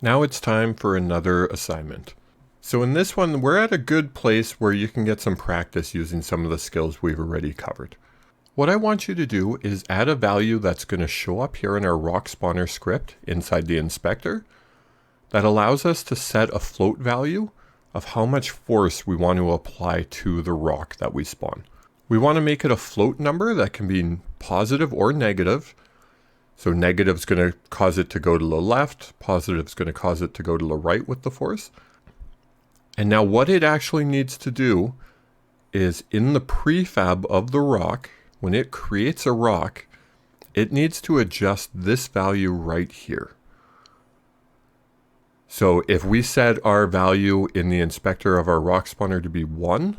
Now it's time for another assignment. So in this one, we're at a good place where you can get some practice using some of the skills we've already covered. What I want you to do is add a value that's going to show up here in our rock spawner script inside the inspector that allows us to set a float value of how much force we want to apply to the rock that we spawn. We want to make it a float number that can be positive or negative. So negative is going to cause it to go to the left, positive is going to cause it to go to the right with the force. And now what it actually needs to do is in the prefab of the rock, when it creates a rock, it needs to adjust this value right here. So if we set our value in the inspector of our rock spawner to be 1,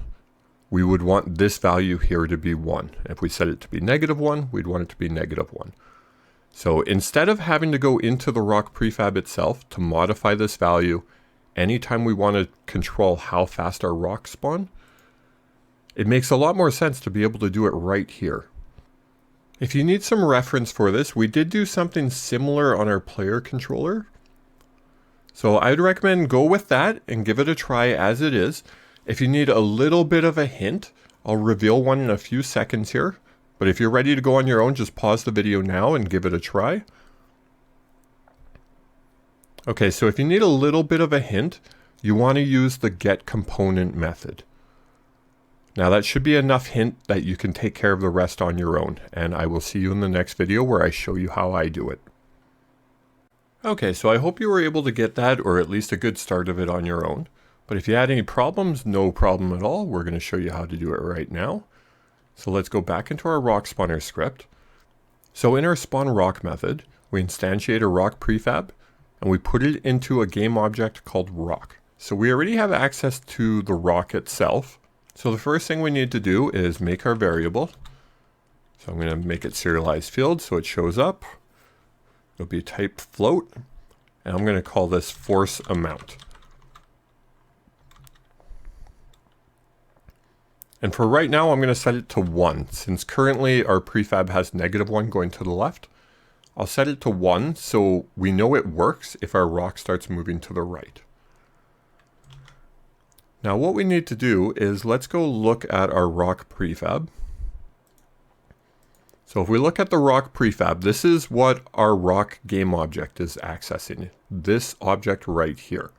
we would want this value here to be 1. If we set it to be -1, we'd want it to be -1. So instead of having to go into the rock prefab itself to modify this value anytime we want to control how fast our rocks spawn, it makes a lot more sense to be able to do it right here. If you need some reference for this, we did do something similar on our player controller. So I'd recommend go with that and give it a try as it is. If you need a little bit of a hint, I'll reveal one in a few seconds here. But if you're ready to go on your own, just pause the video now and give it a try. Okay, so if you need a little bit of a hint, you want to use the getComponent method. Now that should be enough hint that you can take care of the rest on your own, and I will see you in the next video where I show you how I do it. Okay, so I hope you were able to get that, or at least a good start of it on your own. But if you had any problems, no problem at all. We're going to show you how to do it right now. So let's go back into our rock spawner script. So in our spawn rock method, we instantiate a rock prefab and we put it into a game object called rock. So we already have access to the rock itself. So the first thing we need to do is make our variable. So I'm going to make it serialized field so it shows up. It'll be type float, and I'm going to call this force amount. And for right now, I'm going to set it to 1. Since currently our prefab has -1 going to the left, I'll set it to 1 so we know it works if our rock starts moving to the right. Now what we need to do is let's go look at our rock prefab. So if we look at the rock prefab, this is what our rock game object is accessing. This object right here.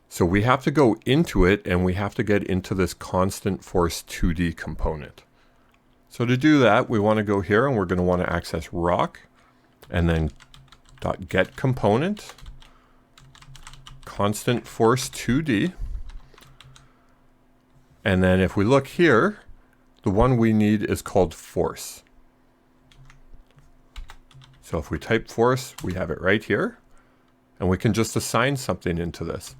So we have to go into it and we have to get into this constant force 2D component. So to do that, we want to go here and we're going to want to access rock and then .getComponent constant force 2D. And then if we look here, the one we need is called force. So if we type force, we have it right here, and we can just assign something into this.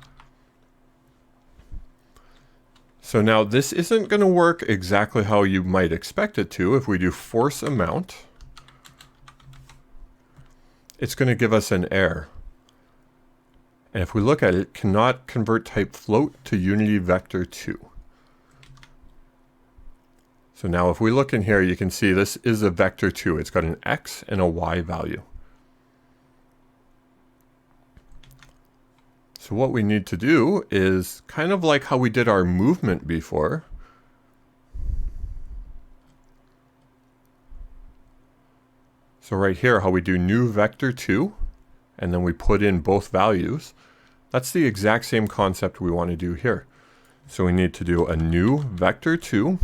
So now this isn't going to work exactly how you might expect it to. If we do force amount, it's going to give us an error. And if we look at it, cannot convert type float to unity vector 2. So now if we look in here, you can see this is a vector 2. It's got an X and a Y value. So what we need to do is kind of like how we did our movement before. So right here, how we do new vector 2, and then we put in both values. That's the exact same concept we want to do here. So we need to do a new vector 2.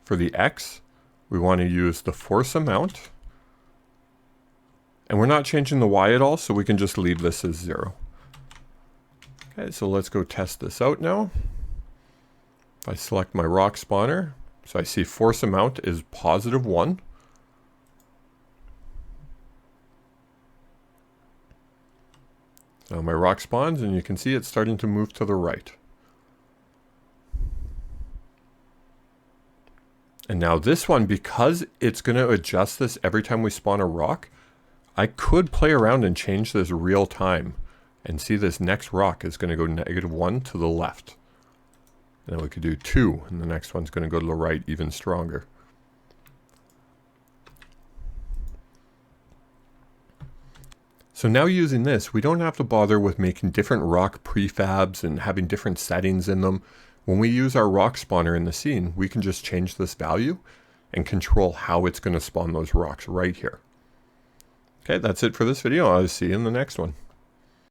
For the X, we want to use the force amount. And we're not changing the Y at all, so we can just leave this as 0. Okay, so let's go test this out now. If I select my rock spawner, so I see force amount is +1. So my rock spawns, and you can see it's starting to move to the right. And now this one, because it's going to adjust this every time we spawn a rock, I could play around and change this real time and see this next rock is going to go -1 to the left. And then we could do 2, and the next one's going to go to the right even stronger. So now using this, we don't have to bother with making different rock prefabs and having different settings in them. When we use our rock spawner in the scene, we can just change this value and control how it's going to spawn those rocks right here. Okay, that's it for this video. I'll see you in the next one.